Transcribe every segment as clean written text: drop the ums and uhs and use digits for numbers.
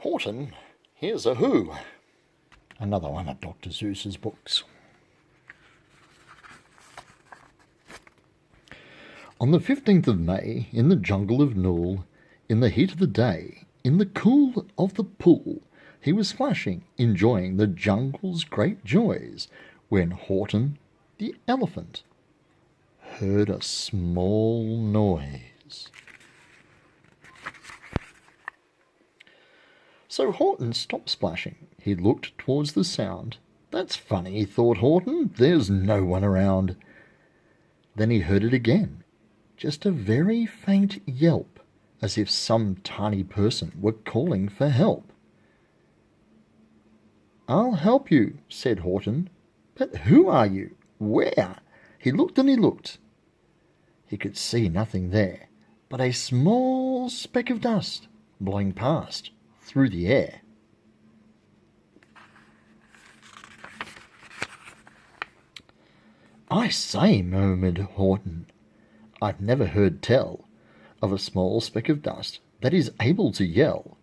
Horton Hears a Who. Another one of Dr. Seuss's books. On the 15th of May, in the jungle of Nool, in the heat of the day, in the cool of the pool, he was splashing, enjoying the jungle's great joys, when Horton the Elephant heard a small noise. So Horton stopped splashing. He looked towards the sound. That's funny, thought Horton. There's no one around. Then he heard it again. Just a very faint yelp, as if some tiny person were calling for help. "I'll help you," said Horton. "But who are you? Where?" He looked and he looked. He could see nothing there but a small speck of dust blowing past through the air. "I say," murmured Horton, "I've never heard tell of a small speck of dust that is able to yell.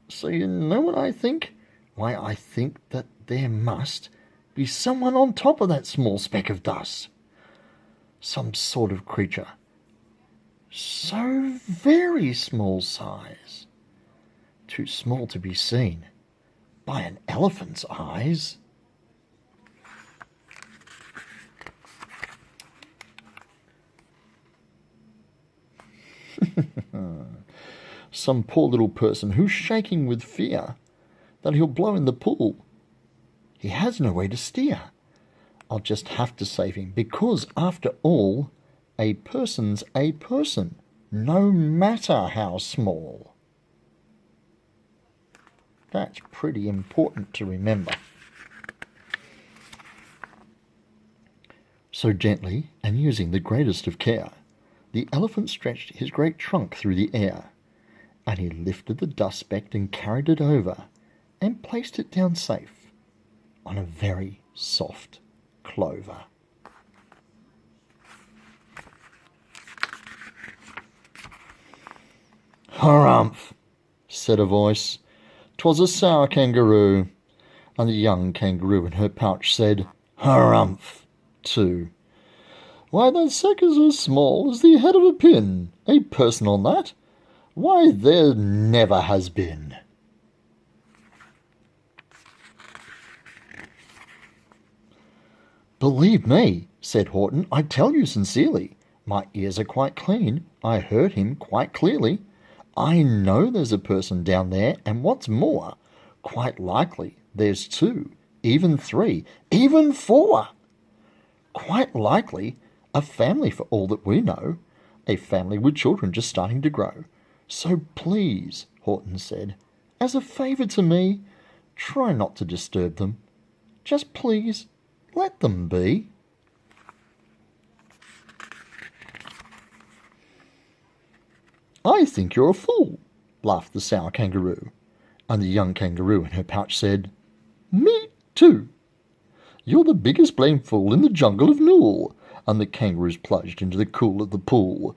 So you know what I think? Why, I think that there must be someone on top of that small speck of dust. Some sort of creature. So very small size. Too small to be seen by an elephant's eyes." Some poor little person who's shaking with fear that he'll blow in the pool. He has no way to steer. I'll just have to save him, because, after all, a person's a person, no matter how small. That's pretty important to remember. So gently, and using the greatest of care, the elephant stretched his great trunk through the air, and he lifted the dust speck and carried it over, and placed it down safe on a very soft clover. "Harumph," said a voice. 'Twas a sour kangaroo, and the young kangaroo in her pouch said, "Harumph," too. "Why, that sack is as small as the head of a pin. A person on that? Why, there never has been." "Believe me," said Horton, "I tell you sincerely, my ears are quite clean. I heard him quite clearly. I know there's a person down there, and what's more, quite likely there's two, even three, even four. Quite likely a family for all that we know, a family with children just starting to grow. So please," Horton said, "as a favour to me, try not to disturb them. Just please, let them be." "I think you're a fool," laughed the sour kangaroo, and the young kangaroo in her pouch said, "Me too. You're the biggest blamed fool in the jungle of Nool," and the kangaroos plunged into the cool of the pool.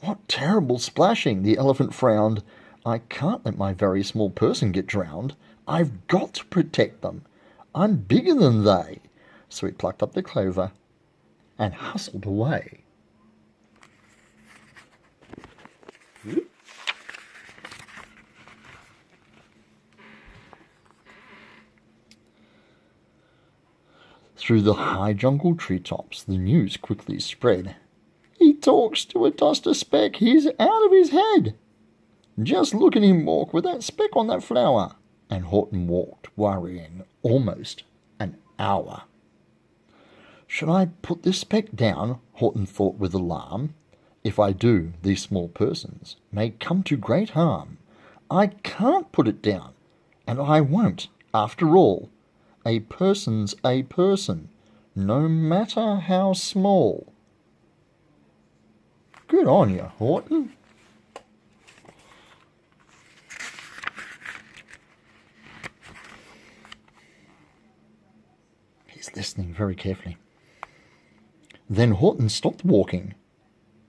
"What terrible splashing!" The elephant frowned. "I can't let my very small person get drowned. I've got to protect them. I'm bigger than they." So he plucked up the clover and hustled away. Through the high jungle treetops, the news quickly spread. "He talks to a duster speck. He's out of his head. Just look at him walk with that speck on that flower." And Horton walked, worrying, almost an hour. "Should I put this speck down?" Horton thought with alarm. "If I do, these small persons may come to great harm. I can't put it down, and I won't, after all. A person's a person, no matter how small." Good on you, Horton. He's listening very carefully. Then Horton stopped walking.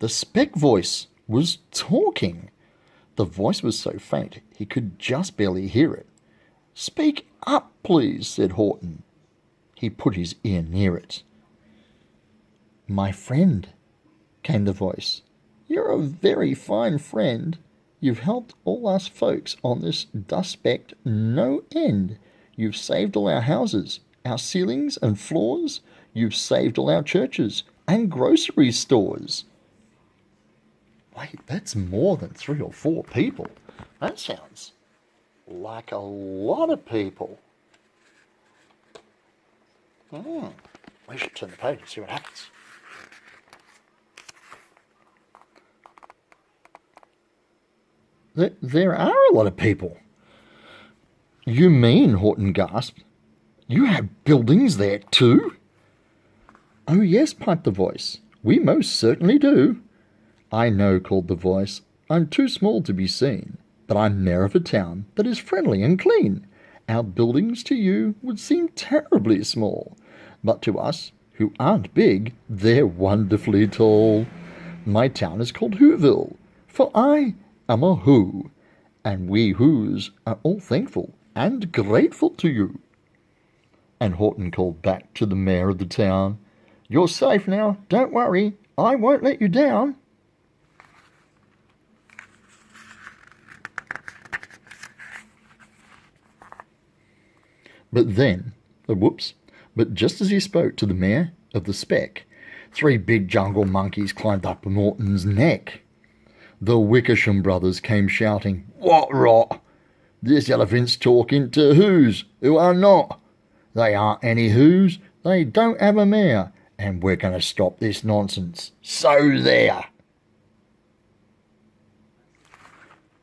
The speck voice was talking. The voice was so faint he could just barely hear it. "Speak up, please," said Horton. He put his ear near it. "My friend," came the voice, "you're a very fine friend. You've helped all us folks on this dust speck no end. You've saved all our houses, our ceilings and floors. You've saved all our churches and grocery stores." Wait, that's more than 3 or 4 people. That sounds like a lot of people. We should turn the page and see what happens. There are a lot of people. "You mean," Horton gasped, "you have buildings there too?" "Oh yes," piped the voice, "we most certainly do." "I know," called the voice, "I'm too small to be seen, but I'm mayor of a town that is friendly and clean. Our buildings to you would seem terribly small, but to us, who aren't big, they're wonderfully tall. My town is called Whoville, for I am a Who, and we Whos are all thankful and grateful to you." And Horton called back to the mayor of the town, "You're safe now, don't worry, I won't let you down." But just as he spoke to the mayor of the speck, 3 big jungle monkeys climbed up on Horton's neck. The Wickersham brothers came shouting, "What rot! This elephant's talking to Whos who are not. They aren't any Whos, they don't have a mayor, and we're going to stop this nonsense. So there!"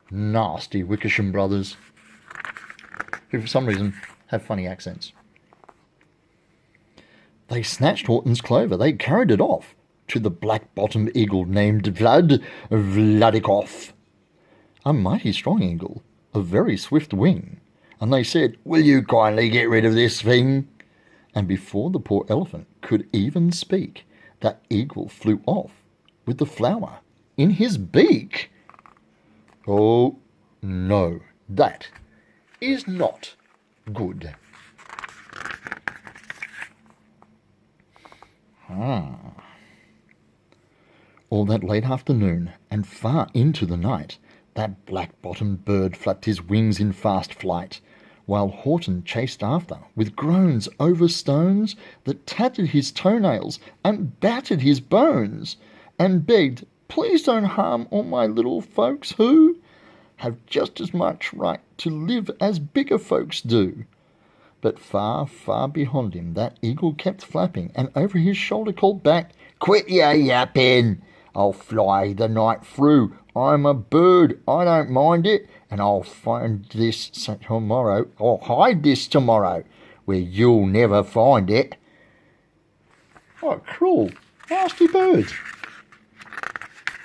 Nasty Wickersham brothers, who for some reason have funny accents. They snatched Horton's clover. They carried it off to the black-bottomed eagle named Vladikoff, a mighty strong eagle, a very swift wing. And they said, "Will you kindly get rid of this thing?" And before the poor elephant could even speak, that eagle flew off with the flower in his beak. Oh, no, that is not good. All that late afternoon and far into the night, that black-bottomed bird flapped his wings in fast flight, while Horton chased after with groans over stones that tattered his toenails and battered his bones, and begged, "Please don't harm all my little folks who have just as much right to live as bigger folks do." But far, far behind him that eagle kept flapping, and over his shoulder called back, "Quit your yapping! I'll fly the night through. I'm a bird, I don't mind it, and I'll find this tomorrow. I'll hide this tomorrow, where you'll never find it." Oh, cruel, nasty bird.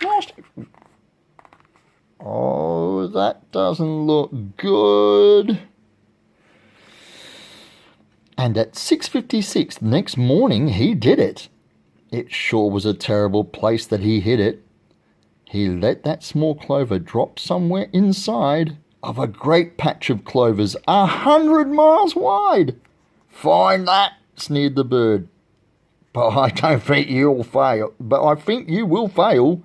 Nasty. Oh, that doesn't look good. And at 6:56 the next morning he did it. It sure was a terrible place that he hid it. He let that small clover drop somewhere inside of a great patch of clovers 100 miles wide. "Find that," sneered the bird. "But I don't think you'll fail. But I think you will fail."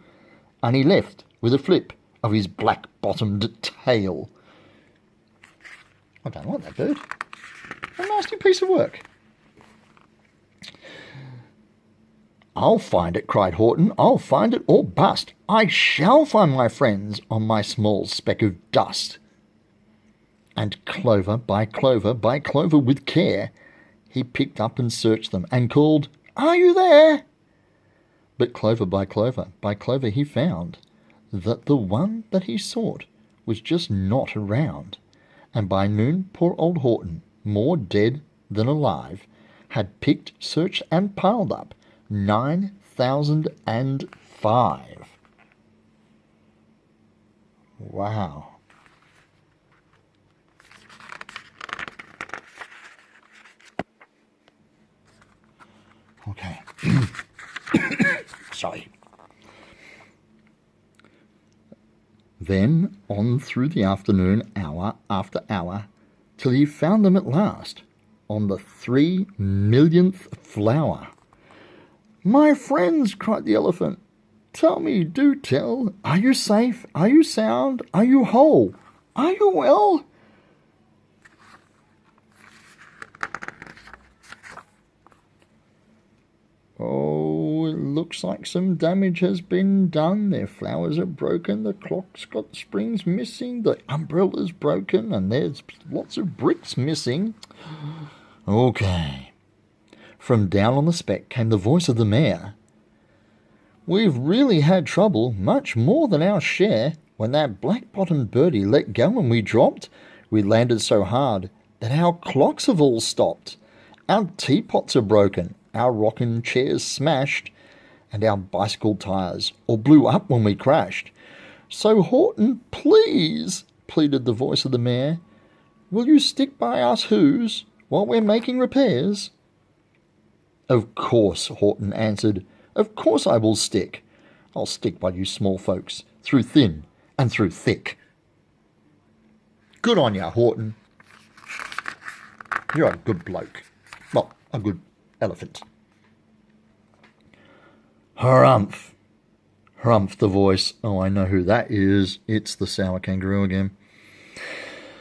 And he left with a flip of his black-bottomed tail. I don't like that bird. A nasty piece of work. "I'll find it," cried Horton. "I'll find it or bust. I shall find my friends on my small speck of dust." And clover by clover by clover with care, he picked up and searched them and called, "Are you there?" But clover by clover he found that the one that he sought was just not around. And by noon poor old Horton, more dead than alive, had picked, searched and piled up 9,005. Wow. Okay. Sorry. Then on through the afternoon, hour after hour, till he found them at last, on the 3,000,000th flower. "My friends," cried the elephant, "tell me, do tell, are you safe? Are you sound? Are you whole? Are you well?" "Oh, it looks like some damage has been done. Their flowers are broken, the clock's got springs missing, the umbrella's broken, and there's lots of bricks missing." "Okay." From down on the speck came the voice of the mayor. "We've really had trouble, much more than our share. When that black-bottomed birdie let go and we dropped, we landed so hard that our clocks have all stopped. Our teapots are broken, our rocking chairs smashed, and our bicycle tires all blew up when we crashed. So Horton, please," pleaded the voice of the mayor, "will you stick by us who's while we're making repairs?" "Of course," Horton answered. "Of course I will stick. I'll stick by you small folks, through thin and through thick." Good on ya, Horton. You're a good bloke. Well, a good elephant. Harumph. Harumph the voice. Oh, I know who that is. It's the sour kangaroo again.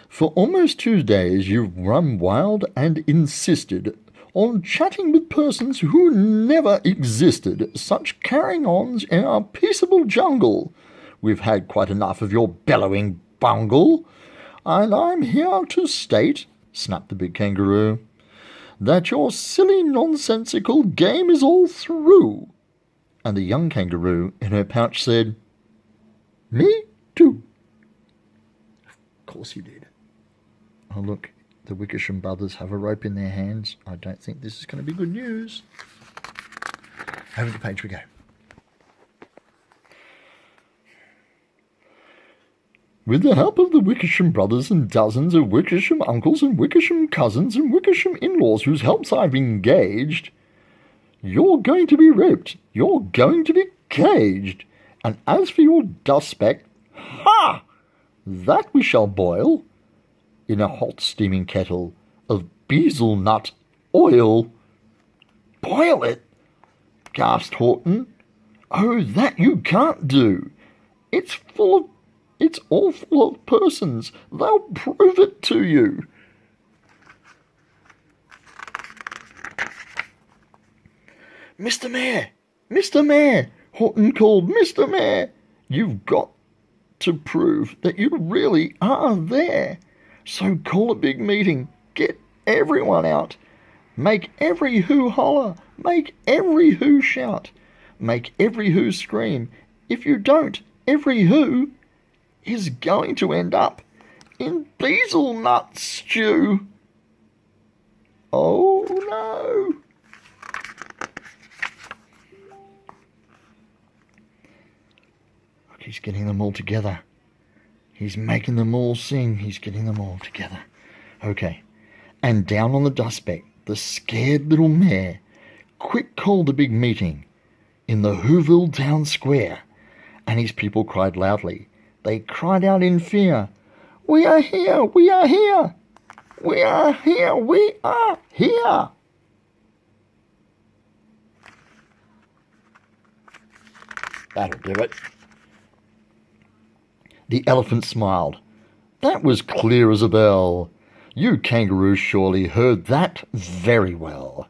"For almost 2 days you've run wild and insisted on chatting with persons who never existed. Such carrying-ons in our peaceable jungle. We've had quite enough of your bellowing bungle. And I'm here to state," snapped the big kangaroo, "that your silly nonsensical game is all through." And the young kangaroo in her pouch said, "Me too." Of course you did. Oh, look, the Wickersham brothers have a rope in their hands. I don't think this is going to be good news. Over the page we go. "With the help of the Wickersham brothers and dozens of Wickersham uncles and Wickersham cousins and Wickersham in-laws whose helps I've engaged, you're going to be roped, you're going to be caged. And as for your dust speck, ha! That we shall boil in a hot steaming kettle of bezel nut oil." "Boil it?" gasped Horton. "Oh, that you can't do. It's all full of persons. They'll prove it to you." "Mr. Mayor! Mr. Mayor!" Horton called. "Mr. Mayor! You've got to prove that you really are there. So call a big meeting. Get everyone out. Make every who holler. Make every who shout. Make every who scream. If you don't, every who is going to end up in bezel nut stew." Oh no! Look, he's getting them all together. He's making them all sing. He's getting them all together. Okay. And down on the dustbag, the scared little mayor quick called a big meeting in the Whoville town square, and his people cried loudly. They cried out in fear, "We are here! We are here! We are here! We are here!" That'll do it. The elephant smiled. "That was clear as a bell. You kangaroos surely heard that very well."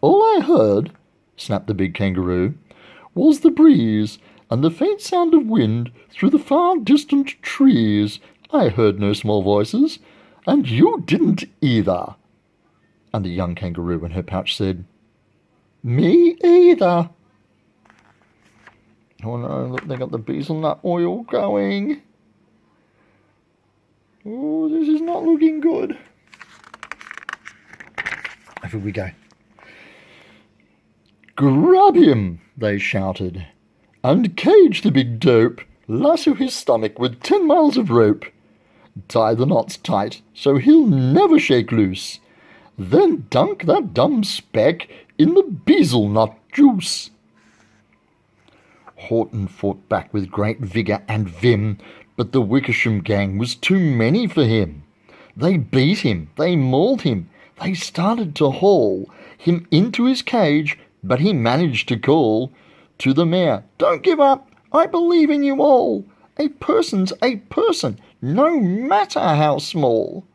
"All I heard," snapped the big kangaroo, "was the breeze and the faint sound of wind through the far distant trees. I heard no small voices, and you didn't either." And the young kangaroo in her pouch said, "Me either." Oh no, look, they got the bezel nut oil going. Oh, this is not looking good. Over we go. "Grab him," they shouted, "and cage the big dope. Lasso his stomach with 10 miles of rope. Tie the knots tight so he'll never shake loose. Then dunk that dumb speck in the bezel nut juice." Horton fought back with great vigour and vim, But the Wickersham gang was too many for him. They beat him, they mauled him, they started to haul him into his cage, but he managed to call to the mayor, "Don't give up, I believe in you all. A person's a person, no matter how small.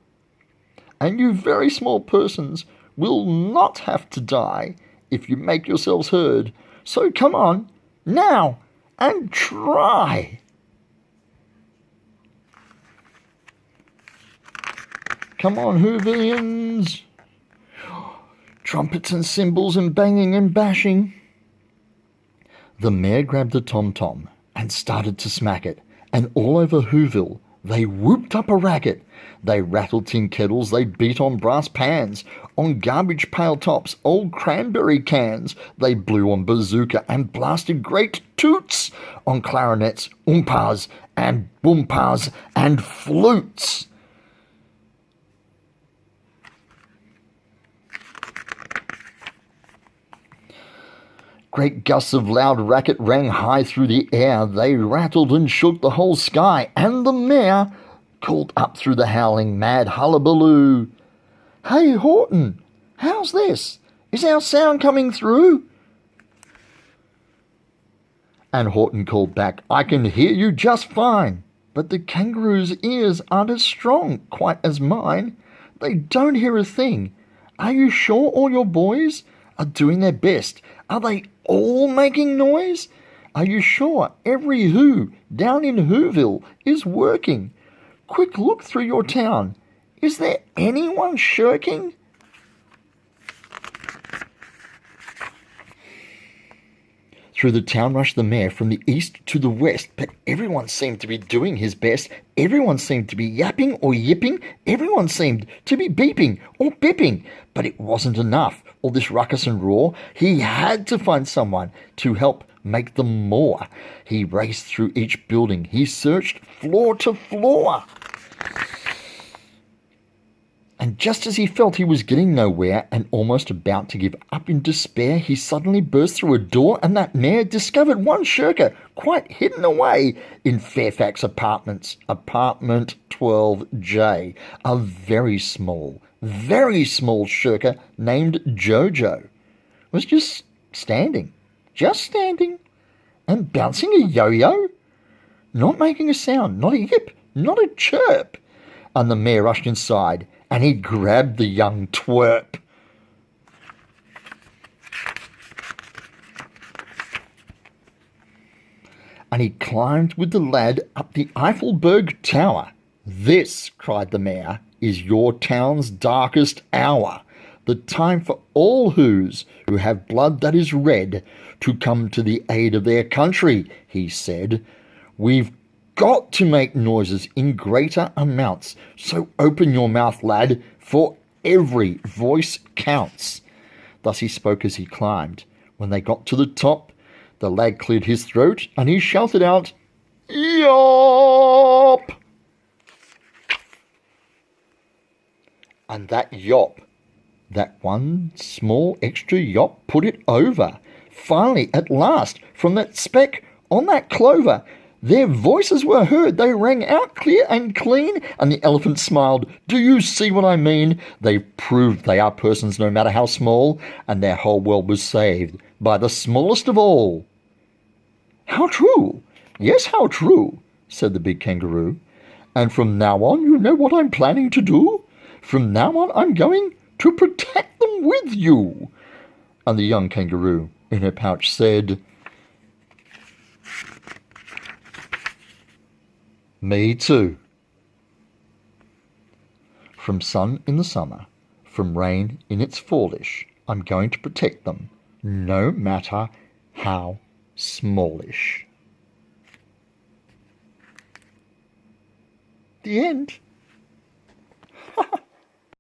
And you very small persons will not have to die if you make yourselves heard. So come on, now, and try." Come on, Hoovians. Trumpets and cymbals and banging and bashing. The mayor grabbed the tom-tom and started to smack it, and all over Whoville they whooped up a racket. They rattled tin kettles, they beat on brass pans, on garbage pail tops, old cranberry cans. They blew on bazooka and blasted great toots on clarinets, oompas and boompas and flutes. Great gusts of loud racket rang high through the air. They rattled and shook the whole sky, and the mayor called up through the howling mad hullabaloo, "Hey, Horton, how's this? Is our sound coming through?" And Horton called back, "I can hear you just fine, but the kangaroo's ears aren't as strong quite as mine. They don't hear a thing. Are you sure all your boys are doing their best? Are they all making noise? Are you sure every who down in Whoville is working? Quick look through your town. Is there anyone shirking?" Through the town rushed the mayor from the east to the west, but everyone seemed to be doing his best. Everyone seemed to be yapping or yipping. Everyone seemed to be beeping or bipping. But it wasn't enough, all this ruckus and roar. He had to find someone to help make them more. He raced through each building. He searched floor to floor. And just as he felt he was getting nowhere and almost about to give up in despair, he suddenly burst through a door, and that mayor discovered one shirker quite hidden away in Fairfax Apartments, apartment 12J. A very small shirker named Jojo was just standing, and bouncing a yo-yo, not making a sound, not a yip, not a chirp. And the mayor rushed inside, and he grabbed the young twerp. And he climbed with the lad up the Eiffelberg Tower. "This," cried the mayor, "is your town's darkest hour. The time for all who have blood that is red to come to the aid of their country," he said. "We've got to make noises in greater amounts, so open your mouth, lad, for every voice counts." Thus he spoke as he climbed. When they got to the top, the lad cleared his throat, and he shouted out, "Yop!" And that yop, that one small extra yop, put it over. Finally, at last, from that speck on that clover, their voices were heard. They rang out clear and clean, and the elephant smiled. "Do you see what I mean? They proved they are persons no matter how small, and their whole world was saved by the smallest of all." "How true! Yes, how true," said the big kangaroo. "And from now on, you know what I'm planning to do? From now on, I'm going to protect them with you." And the young kangaroo in her pouch said, "Me too." From sun in the summer, from rain in its fallish, I'm going to protect them, no matter how smallish. The end.